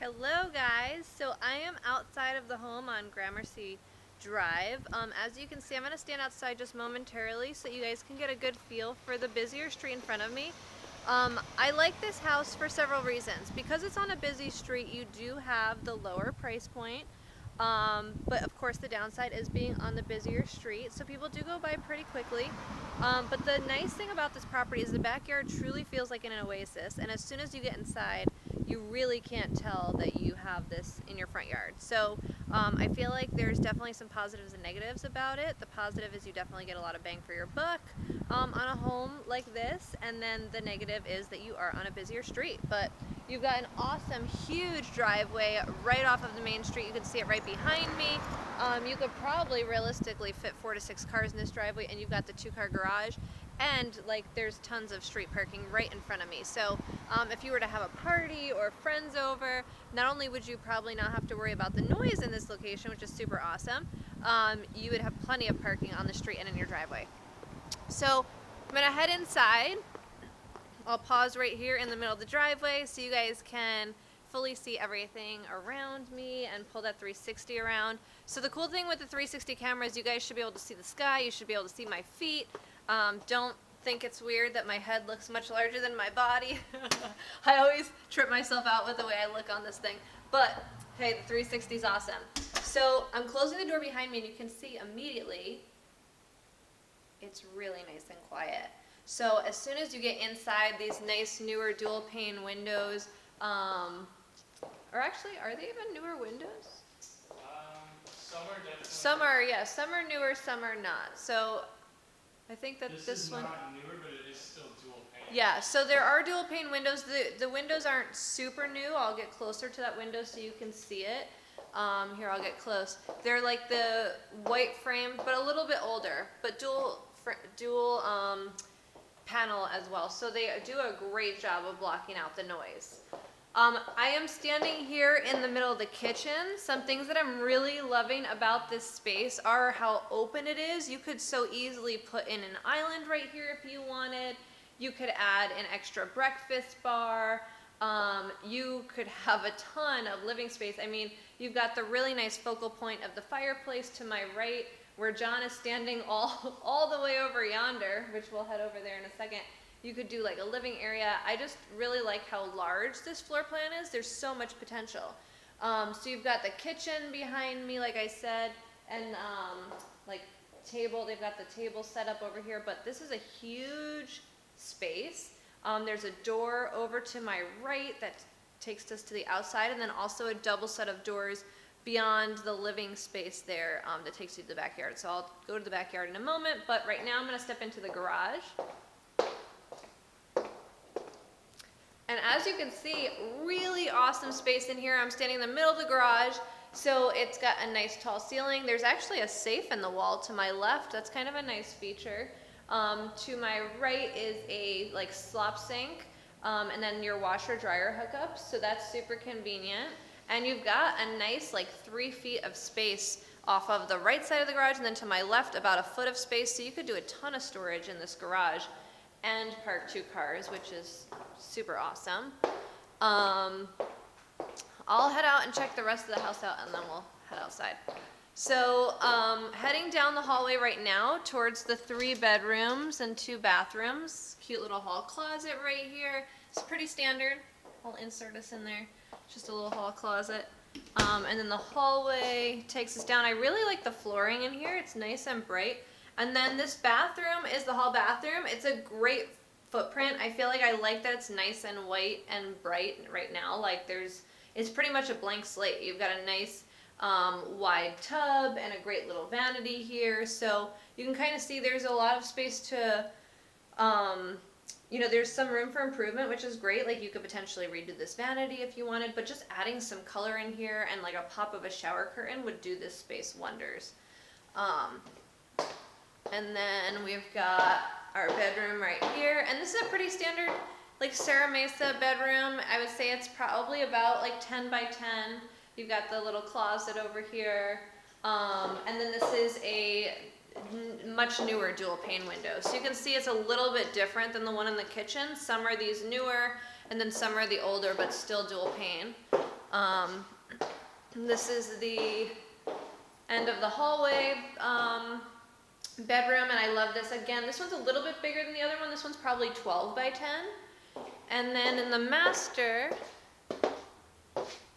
Hello guys, so I am outside of the home on Gramercy Drive. As you can see, I'm going to stand outside just momentarily so you guys can get a good feel for the busier street in front of me. I like this house for several reasons. Because it's on a busy street, you do have the lower price point. But of course the downside is being on the busier street, so people do go by pretty quickly. But the nice thing about this property is the backyard truly feels like an oasis, and as soon as you get inside, you really can't tell that you have this in your front yard. So I feel like there's definitely some positives and negatives about it. The positive is you definitely get a lot of bang for your buck on a home like this, and then the negative is that you are on a busier street. But you've got an awesome, huge driveway right off of the main street. You can see it right behind me. You could probably realistically fit 4 to 6 cars in this driveway, and you've got the 2-car garage. And like there's tons of street parking right in front of me. So if you were to have a party or friends over, not only would you probably not have to worry about the noise in this location, which is super awesome, you would have plenty of parking on the street and in your driveway. So I'm gonna head inside. I'll pause right here in the middle of the driveway so you guys can fully see everything around me and pull that 360 around. So the cool thing with the 360 camera is you guys should be able to see the sky, you should be able to see my feet. Don't think it's weird that my head looks much larger than my body. I always trip myself out with the way I look on this thing. But hey, the 360 is awesome. So I'm closing the door behind me and you can see immediately it's really nice and quiet. So as soon as you get inside these nice newer dual pane windows, or actually, are they even newer windows? Some are definitely. Some are newer, some are not. So I think that this one. This is not newer, but it is still dual pane. Yeah, so there are dual pane windows. The windows aren't super new. I'll get closer to that window so you can see it. Here, I'll get close. They're like the white framed, but a little bit older, but dual panel as well. So they do a great job of blocking out the noise. I am standing here in the middle of the kitchen. Some things that I'm really loving about this space are how open it is. You could so easily put in an island right here if you wanted. You could add an extra breakfast bar. You could have a ton of living space. I mean, you've got the really nice focal point of the fireplace to my right, where John is standing all the way over yonder, which we'll head over there in a second. You could do like a living area. I just really like how large this floor plan is. There's so much potential. So you've got the kitchen behind me, like I said, and like table. They've got the table set up over here, but this is a huge space. There's a door over to my right that takes us to the outside, and then also a double set of doors beyond the living space there that takes you to the backyard. So I'll go to the backyard in a moment, but right now I'm going to step into the garage. And as you can see, really awesome space in here. I'm standing in the middle of the garage, so it's got a nice tall ceiling. There's actually a safe in the wall to my left. That's kind of a nice feature. To my right is a like slop sink, and then your washer dryer hookup, so that's super convenient. And you've got a nice like 3 feet of space off of the right side of the garage, and then to my left about a foot of space, so you could do a ton of storage in this garage and park 2 cars, which is super awesome. I'll head out and check the rest of the house out, and then we'll head outside. So heading down the hallway right now towards the 3 bedrooms and 2 bathrooms. Cute little hall closet right here. It's pretty standard. I'll insert us in there. Just a little hall closet. And then the hallway takes us down. I really like the flooring in here. It's nice and bright. And then this bathroom is the hall bathroom. It's a great footprint. I feel like I like that it's nice and white and bright right now. Like it's pretty much a blank slate. You've got a nice wide tub and a great little vanity here. So you can kind of see there's a lot of space to, you know, there's some room for improvement, which is great. Like you could potentially redo this vanity if you wanted, but just adding some color in here and like a pop of a shower curtain would do this space wonders. And then we've got our bedroom right here. And this is a pretty standard like Serra Mesa bedroom. I would say it's probably about like 10 by 10. You've got the little closet over here. And then this is a much newer dual pane window. So you can see it's a little bit different than the one in the kitchen. Some are these newer, and then some are the older but still dual pane. This is the end of the hallway bedroom, and I love this. Again, this one's a little bit bigger than the other one. This one's probably 12 by 10. And then in the master,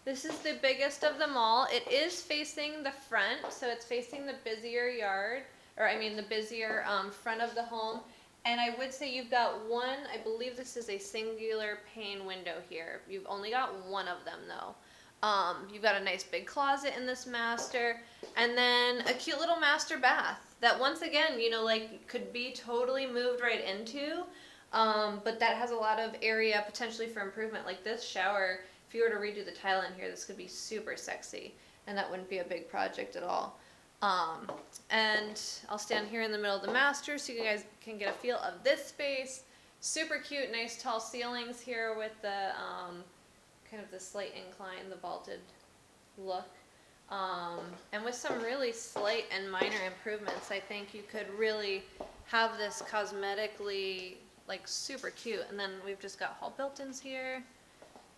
this is the biggest of them all. It is facing the front, so it's facing the busier yard, or I mean the busier front of the home. And I would say you've got one, I believe this is a singular pane window here. You've only got one of them though. You've got a nice big closet in this master, and then a cute little master bath that once again, you know, like could be totally moved right into, but that has a lot of area potentially for improvement. Like this shower, if you were to redo the tile in here, this could be super sexy, and that wouldn't be a big project at all. And I'll stand here in the middle of the master so you guys can get a feel of this space. Super cute, nice tall ceilings here with the kind of the slight incline, the vaulted look. And with some really slight and minor improvements, I think you could really have this cosmetically like super cute. And then we've just got hall built-ins here.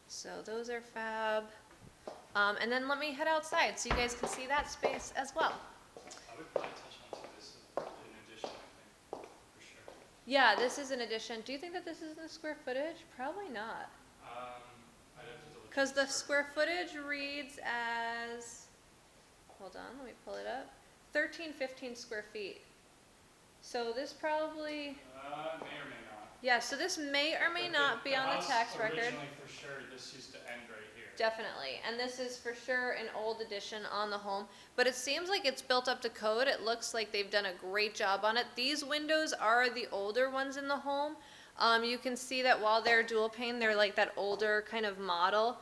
So those are fab. And then let me head outside so you guys can see that space as well. I would probably touch on this in addition, I think, for sure. Yeah, this is an addition. Do you think that this is the square footage? Probably not. I'd have to double check Because the square footage reads as, hold on, let me pull it up, 1315 square feet. So this probably, may or may not. yeah, so this may or may not be on the tax record. Originally, for sure, this used to end right here. Definitely, and this is for sure an old addition on the home, but it seems like it's built up to code. It looks like they've done a great job on it. These windows are the older ones in the home. You can see that while they're dual pane, they're like that older kind of model.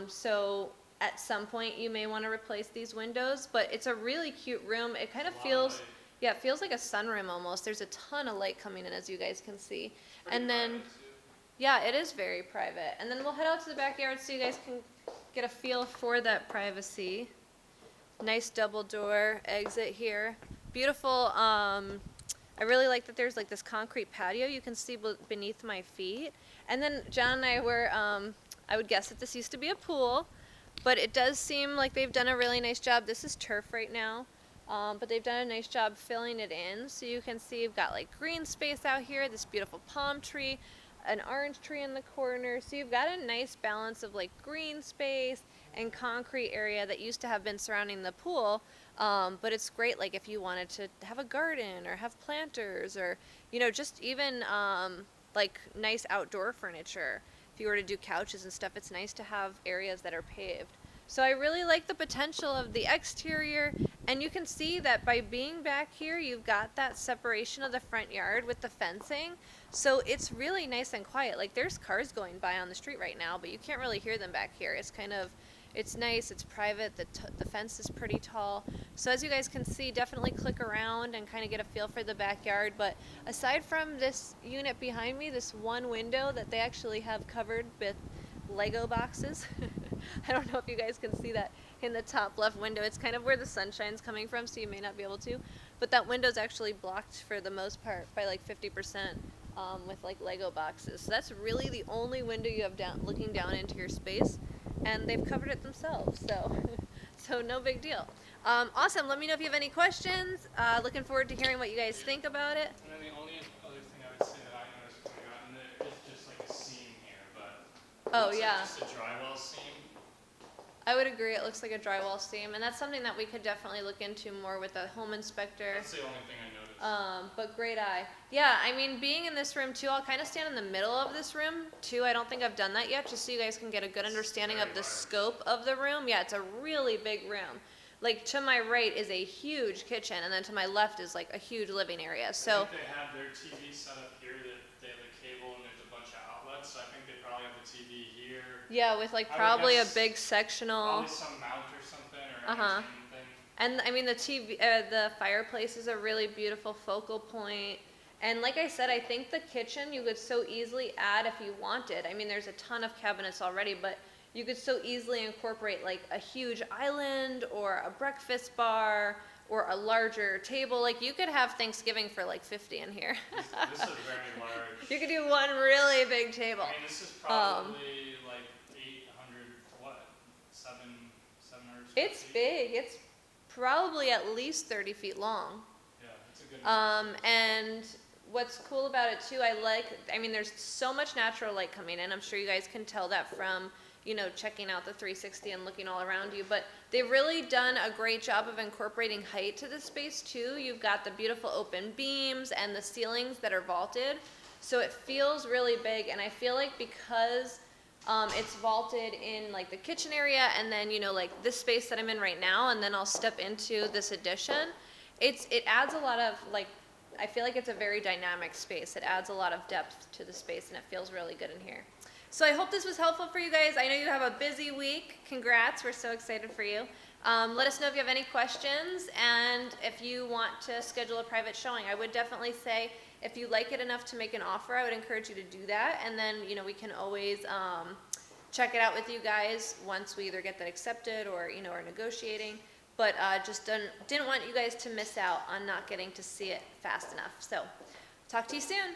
So at some point you may want to replace these windows, but it's a really cute room. It kind of feels, yeah, it feels like a sunroom almost. There's a ton of light coming in, as you guys can see. And then, yeah, it is very private. And then we'll head out to the backyard so you guys can get a feel for that privacy. Nice double door exit here. Beautiful, I really like that there's like this concrete patio you can see beneath my feet. And then John and I were, I would guess that this used to be a pool, but it does seem like they've done a really nice job. This is turf right now, but they've done a nice job filling it in. So you can see you've got like green space out here, this beautiful palm tree, an orange tree in the corner. So you've got a nice balance of like green space and concrete area that used to have been surrounding the pool. But it's great like if you wanted to have a garden or have planters or, you know, just even like nice outdoor furniture. If you were to do couches and stuff, it's nice to have areas that are paved. So I really like the potential of the exterior, and you can see that by being back here, you've got that separation of the front yard with the fencing. So it's really nice and quiet. Like there's cars going by on the street right now, but you can't really hear them back here. It's kind of, it's nice, it's private, the fence is pretty tall. So as you guys can see, definitely click around and kind of get a feel for the backyard. But aside from this unit behind me, this one window that they actually have covered with Lego boxes. I don't know if you guys can see that in the top left window. It's kind of where the sunshine's coming from, so you may not be able to. But that window's actually blocked for the most part by like 50% with like Lego boxes. So that's really the only window you have looking down into your space. And they've covered it themselves, so no big deal. Awesome. Let me know if you have any questions. Looking forward to hearing what you guys think about it. And then the only other thing I would say that I noticed coming out in there is just like a seam here, but Oh it's yeah, like just a drywall seam. I would agree. It looks like a drywall seam, and that's something that we could definitely look into more with a home inspector. That's the only thing I noticed. But great eye. Yeah, I mean, being in this room too, I'll kind of stand in the middle of this room too. I don't think I've done that yet, just so you guys can get a good understanding of the scope of the room. Yeah, it's a really big room. Like to my right is a huge kitchen, and then to my left is like a huge living area. So I think they have their TV set up here. That they have a cable and there's a bunch of outlets. So I think they probably have the TV here. yeah, with like probably a big sectional. Probably some mount or something or entertainment thing. And I mean the TV, the fireplace is a really beautiful focal point. And like I said, I think the kitchen you could so easily add if you wanted. I mean, there's a ton of cabinets already, but you could so easily incorporate like a huge island or a breakfast bar or a larger table. Like you could have Thanksgiving for like 50 in here. This is very large. You could do one really big table. I mean, this is probably like 800 what? square It's feet? big. It's probably at least 30 feet long. Yeah, it's a good And what's cool about it too, I mean, there's so much natural light coming in. I'm sure you guys can tell that from, you know, checking out the 360 and looking all around you, but they've really done a great job of incorporating height to the space too. You've got the beautiful open beams and the ceilings that are vaulted. So it feels really big, and I feel like because it's vaulted in like the kitchen area, and then, you know, like this space that I'm in right now, and then I'll step into this addition, it adds a lot of, like, I feel like it's a very dynamic space. It adds a lot of depth to the space, and it feels really good in here. So I hope this was helpful for you guys. I know you have a busy week. Congrats, we're so excited for you. Let us know if you have any questions, and if you want to schedule a private showing. I would definitely say if you like it enough to make an offer, I would encourage you to do that, and then, you know, we can always check it out with you guys once we either get that accepted or, you know, are negotiating. But just didn't want you guys to miss out on not getting to see it fast enough. So talk to you soon.